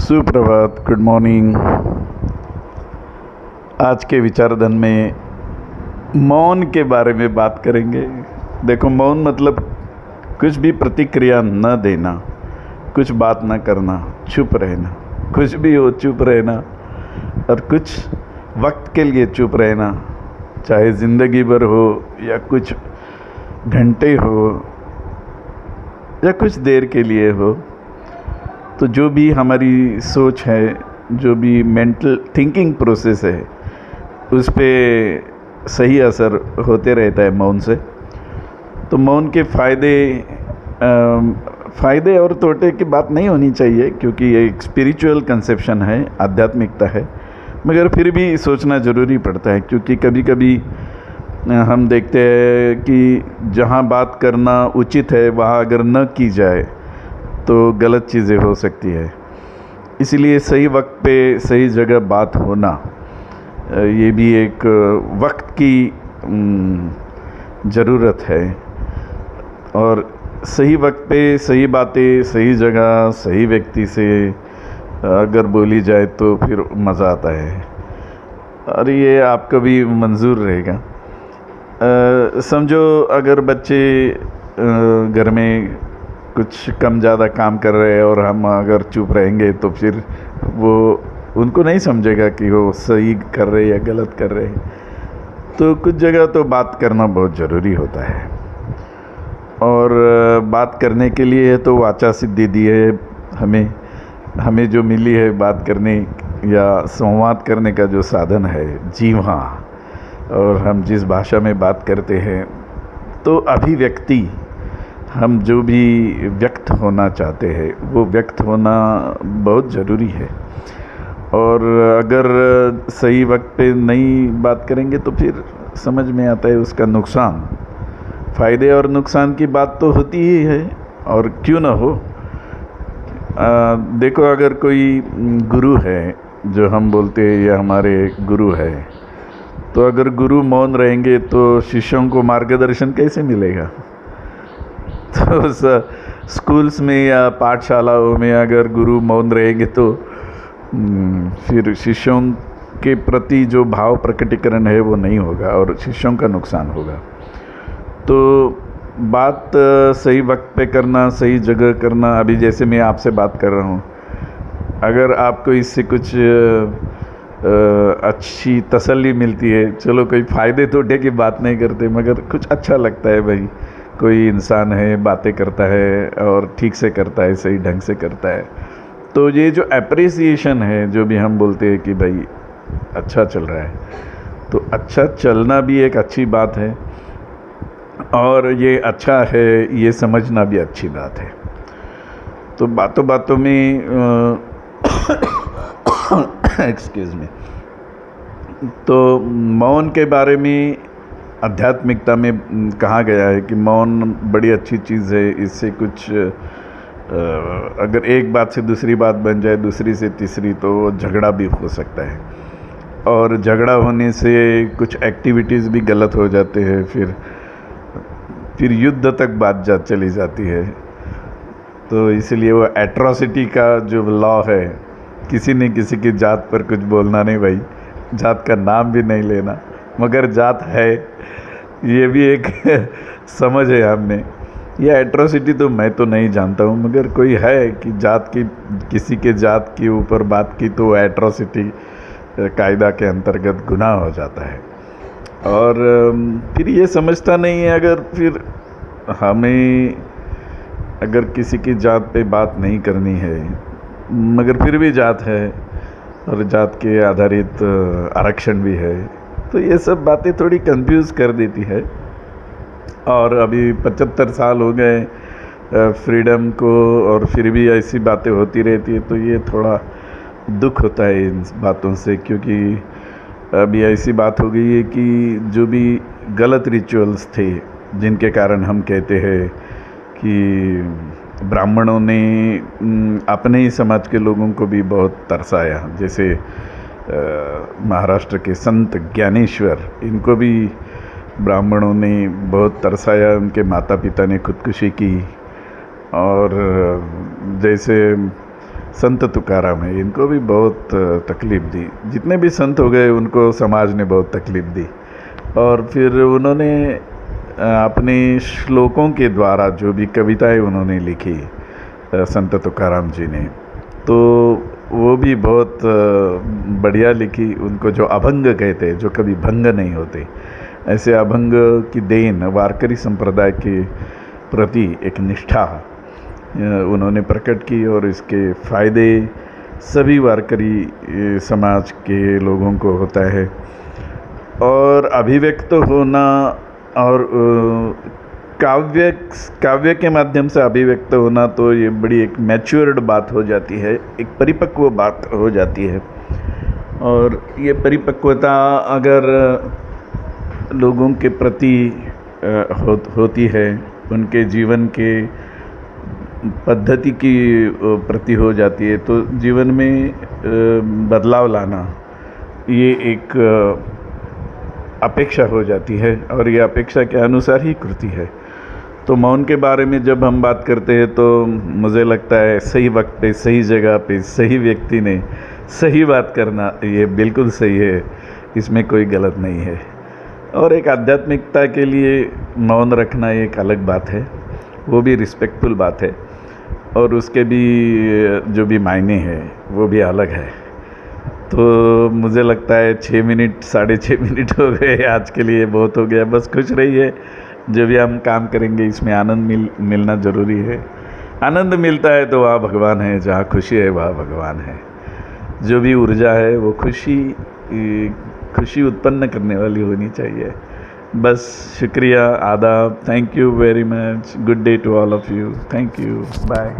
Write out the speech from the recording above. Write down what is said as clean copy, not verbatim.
सुप्रभात, good morning. आज के विचारधन में मौन के बारे में बात करेंगे। देखो, मौन मतलब कुछ भी प्रतिक्रिया न देना, कुछ बात न करना, चुप रहना, कुछ भी हो चुप रहना, और कुछ वक्त के लिए चुप रहना, चाहे ज़िंदगी भर हो या कुछ घंटे हो या कुछ देर के लिए हो। तो जो भी हमारी सोच है, जो भी मेंटल थिंकिंग प्रोसेस है, उस पे सही असर होते रहता है मौन से। तो मौन के फ़ायदे और तोटे की बात नहीं होनी चाहिए, क्योंकि ये एक स्पिरिचुअल कंसेप्शन है, आध्यात्मिकता है। मगर फिर भी सोचना ज़रूरी पड़ता है, क्योंकि कभी कभी हम देखते हैं कि जहाँ बात करना उचित है वहाँ अगर न की जाए तो गलत चीज़ें हो सकती है। इसलिए सही वक्त पे सही जगह बात होना, ये भी एक वक्त की ज़रूरत है। और सही वक्त पे सही बातें सही जगह सही व्यक्ति से अगर बोली जाए तो फिर मज़ा आता है, और ये आपका भी मंजूर रहेगा। समझो अगर बच्चे घर में कुछ कम ज़्यादा काम कर रहे हैं और हम अगर चुप रहेंगे तो फिर वो उनको नहीं समझेगा कि वो सही कर रहे या गलत कर रहे। तो कुछ जगह तो बात करना बहुत ज़रूरी होता है, और बात करने के लिए तो वाचा सिद्धि दी है हमें जो मिली है बात करने या संवाद करने का जो साधन है, जीवा, और हम जिस भाषा में बात करते हैं, तो अभिव्यक्ति, हम जो भी व्यक्त होना चाहते हैं वो व्यक्त होना बहुत ज़रूरी है। और अगर सही वक्त पे नहीं बात करेंगे तो फिर समझ में आता है उसका नुकसान। फ़ायदे और नुकसान की बात तो होती ही है, और क्यों ना हो। देखो, अगर कोई गुरु है, जो हम बोलते हैं ये हमारे गुरु है, तो अगर गुरु मौन रहेंगे तो शिष्यों को मार्गदर्शन कैसे मिलेगा? तो स्कूल्स में या पाठशालाओं में अगर गुरु मौन रहेंगे तो फिर शिष्यों के प्रति जो भाव प्रकटीकरण है वो नहीं होगा, और शिष्यों का नुकसान होगा। तो बात सही वक्त पे करना, सही जगह करना। अभी जैसे मैं आपसे बात कर रहा हूँ, अगर आपको इससे कुछ अच्छी तसल्ली मिलती है, चलो कोई फ़ायदे तोटे की बात नहीं करते, मगर कुछ अच्छा लगता है भाई, कोई इंसान है, बातें करता है और ठीक से करता है, सही ढंग से करता है, तो ये जो एप्रिसिएशन है, जो भी हम बोलते हैं कि भाई अच्छा चल रहा है, तो अच्छा चलना भी एक अच्छी बात है, और ये अच्छा है ये समझना भी अच्छी बात है। तो बातों बातों में एक्सक्यूज़ मी, तो मौन के बारे में आध्यात्मिकता में कहा गया है कि मौन बड़ी अच्छी चीज़ है। इससे कुछ अगर एक बात से दूसरी बात बन जाए, दूसरी से तीसरी, तो झगड़ा भी हो सकता है, और झगड़ा होने से कुछ एक्टिविटीज़ भी गलत हो जाते हैं, फिर युद्ध तक बात चली जाती है। तो इसलिए वो एट्रॉसिटी का जो लॉ है, किसी ने किसी की जात पर कुछ बोलना नहीं भाई, जात का नाम भी नहीं लेना, मगर जात है, ये भी एक समझ है हमने। ये एट्रोसिटी तो मैं तो नहीं जानता हूँ, मगर कोई है कि जात की, किसी के जात के ऊपर बात की तो एट्रोसिटी कायदा के अंतर्गत गुनाह हो जाता है। और फिर ये समझता नहीं है, अगर फिर हमें अगर किसी की जात पे बात नहीं करनी है, मगर फिर भी जात है और जात के आधारित आरक्षण भी है, तो ये सब बातें थोड़ी कंफ्यूज कर देती है। और अभी 75 साल हो गए फ्रीडम को, और फिर भी ऐसी बातें होती रहती है, तो ये थोड़ा दुख होता है इन बातों से, क्योंकि अभी ऐसी बात हो गई है कि जो भी गलत रिचुअल्स थे, जिनके कारण हम कहते हैं कि ब्राह्मणों ने अपने ही समाज के लोगों को भी बहुत तरसाया, जैसे महाराष्ट्र के संत ज्ञानेश्वर, इनको भी ब्राह्मणों ने बहुत तरसाया, उनके माता पिता ने खुदकुशी की। और जैसे संत तुकाराम है, इनको भी बहुत तकलीफ़ दी। जितने भी संत हो गए उनको समाज ने बहुत तकलीफ़ दी, और फिर उन्होंने अपने श्लोकों के द्वारा जो भी कविताएं उन्होंने लिखी संत तुकाराम जी ने, तो वो भी बहुत बढ़िया लिखी। उनको जो अभंग कहते हैं, जो कभी भंग नहीं होते, ऐसे अभंग की देन वारकरी संप्रदाय के प्रति एक निष्ठा उन्होंने प्रकट की, और इसके फ़ायदे सभी वारकरी समाज के लोगों को होता है। और अभिव्यक्त होना और काव्य के माध्यम से अभिव्यक्त होना, तो ये बड़ी एक मैच्योर्ड बात हो जाती है, एक परिपक्व बात हो जाती है। और ये परिपक्वता अगर लोगों के प्रति होती है, उनके जीवन के पद्धति की प्रति हो जाती है, तो जीवन में बदलाव लाना ये एक अपेक्षा हो जाती है, और ये अपेक्षा के अनुसार ही कृति है। तो मौन के बारे में जब हम बात करते हैं तो मुझे लगता है सही वक्त पे, सही जगह पे, सही व्यक्ति ने सही बात करना, ये बिल्कुल सही है, इसमें कोई गलत नहीं है। और एक आध्यात्मिकता के लिए मौन रखना एक अलग बात है, वो भी रिस्पेक्टफुल बात है, और उसके भी जो भी मायने हैं वो भी अलग है। तो मुझे लगता है 6 मिनट 6.5 मिनट हो गए, आज के लिए बहुत हो गया। बस खुश रहिए, जो भी हम काम करेंगे इसमें आनंद मिलना ज़रूरी है। आनंद मिलता है तो वहाँ भगवान है, जहाँ खुशी है वहाँ भगवान है। जो भी ऊर्जा है वो खुशी उत्पन्न करने वाली होनी चाहिए। बस शुक्रिया, आदाब, thank you very much, good day to all of you, thank you, bye.